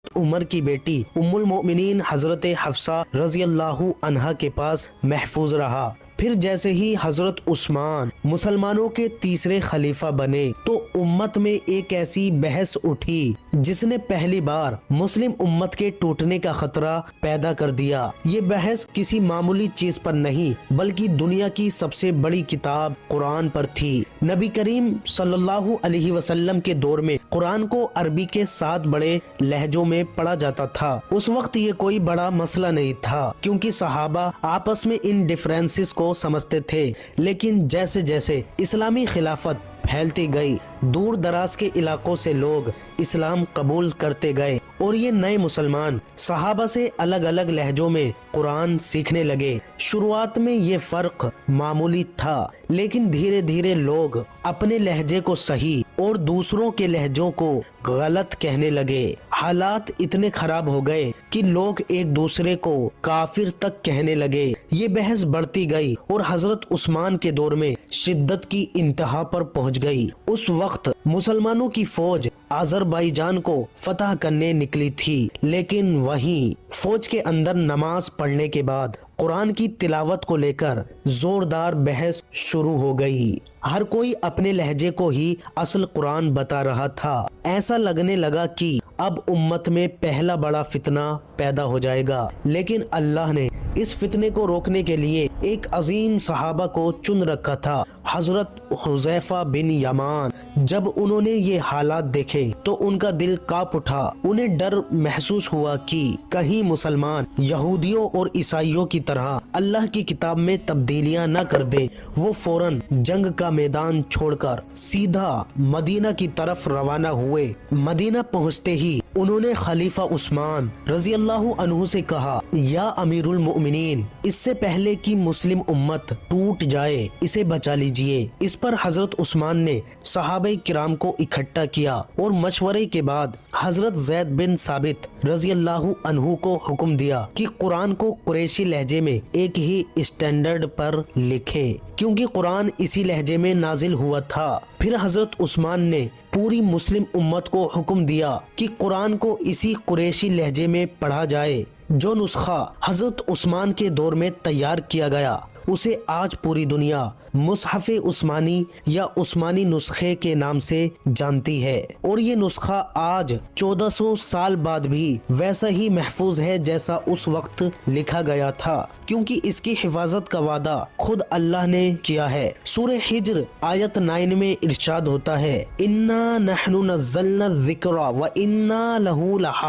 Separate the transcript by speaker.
Speaker 1: عمر کی بیٹی ام المؤمنین حضرت حفصہ رضی اللہ عنہا کے پاس محفوظ رہا۔ پھر جیسے ہی حضرت عثمان مسلمانوں کے تیسرے خلیفہ بنے تو امت میں ایک ایسی بحث اٹھی جس نے پہلی بار مسلم امت کے ٹوٹنے کا خطرہ پیدا کر دیا۔ یہ بحث کسی معمولی چیز پر نہیں بلکہ دنیا کی سب سے بڑی کتاب قرآن پر تھی۔ نبی کریم صلی اللہ علیہ وسلم کے دور میں قرآن کو عربی کے 7 بڑے لہجوں میں پڑھا جاتا تھا۔ اس وقت یہ کوئی بڑا مسئلہ نہیں تھا کیونکہ صحابہ آپس میں ان ڈفرینسز کو سمجھتے تھے، لیکن جیسے جیسے اسلامی خلافت پھیلتی گئی، دور دراز کے علاقوں سے لوگ اسلام قبول کرتے گئے اور یہ نئے مسلمان صحابہ سے الگ الگ لہجوں میں قرآن سیکھنے لگے۔ شروعات میں یہ فرق معمولی تھا، لیکن دھیرے دھیرے لوگ اپنے لہجے کو صحیح اور دوسروں کے لہجوں کو غلط کہنے لگے۔ حالات اتنے خراب ہو گئے کہ لوگ ایک دوسرے کو کافر تک کہنے لگے۔ یہ بحث بڑھتی گئی اور حضرت عثمان کے دور میں شدت کی انتہا پر پہنچ گئی۔ اس وقت مسلمانوں کی فوج آذربائیجان کو فتح کرنے نکلی تھی، لیکن وہیں فوج کے اندر نماز پڑھنے کے بعد قرآن کی تلاوت کو لے کر زوردار بحث شروع ہو گئی۔ ہر کوئی اپنے لہجے کو ہی اصل قرآن بتا رہا تھا۔ ایسا لگنے لگا کہ اب امت میں پہلا بڑا فتنہ پیدا ہو جائے گا، لیکن اللہ نے اس فتنے کو روکنے کے لیے ایک عظیم صحابہ کو چن رکھا تھا، حضرت حذیفہ بن یمان۔ جب انہوں نے یہ حالات دیکھے تو ان کا دل کانپ اٹھا۔ انہیں ڈر محسوس ہوا کہ کہیں مسلمان یہودیوں اور عیسائیوں کی طرح اللہ کی کتاب میں تبدیلیاں نہ کر دیں۔ وہ فوراً جنگ کا میدان چھوڑ کر سیدھا مدینہ کی طرف روانہ ہوئے۔ مدینہ پہنچتے ہی انہوں نے خلیفہ عثمان رضی اللہ عنہ سے کہا، یا امیر المؤمنین، اس سے پہلے کہ مسلم امت ٹوٹ جائے اسے بچا لیجئے۔ اس پر حضرت عثمان نے صحابہ کرام کو اکٹھا کیا اور مشورے کے بعد حضرت زید بن ثابت رضی اللہ عنہ کو حکم دیا کہ قرآن کو قریشی لہجے میں ایک ہی اسٹینڈرڈ پر لکھیں، کیونکہ قرآن اسی لہجے میں نازل ہوا تھا۔ پھر حضرت عثمان نے پوری مسلم امت کو حکم دیا کہ قرآن کو اسی قریشی لہجے میں پڑھا جائے۔ جو نسخہ حضرت عثمان کے دور میں تیار کیا گیا اسے آج پوری دنیا مصحف عثمانی یا عثمانی نسخے کے نام سے جانتی ہے، اور یہ نسخہ آج 1400 سال بعد بھی ویسا ہی محفوظ ہے جیسا اس وقت لکھا گیا تھا، کیونکہ اس کی حفاظت کا وعدہ خود اللہ نے کیا ہے۔ سورہ حجر آیت 9 میں ارشاد ہوتا ہے، اِنَّا نَحْنُ نَزَّلْنَا الذِّكْرَ وَإِنَّا لَهُ لَحَافِظُونَ۔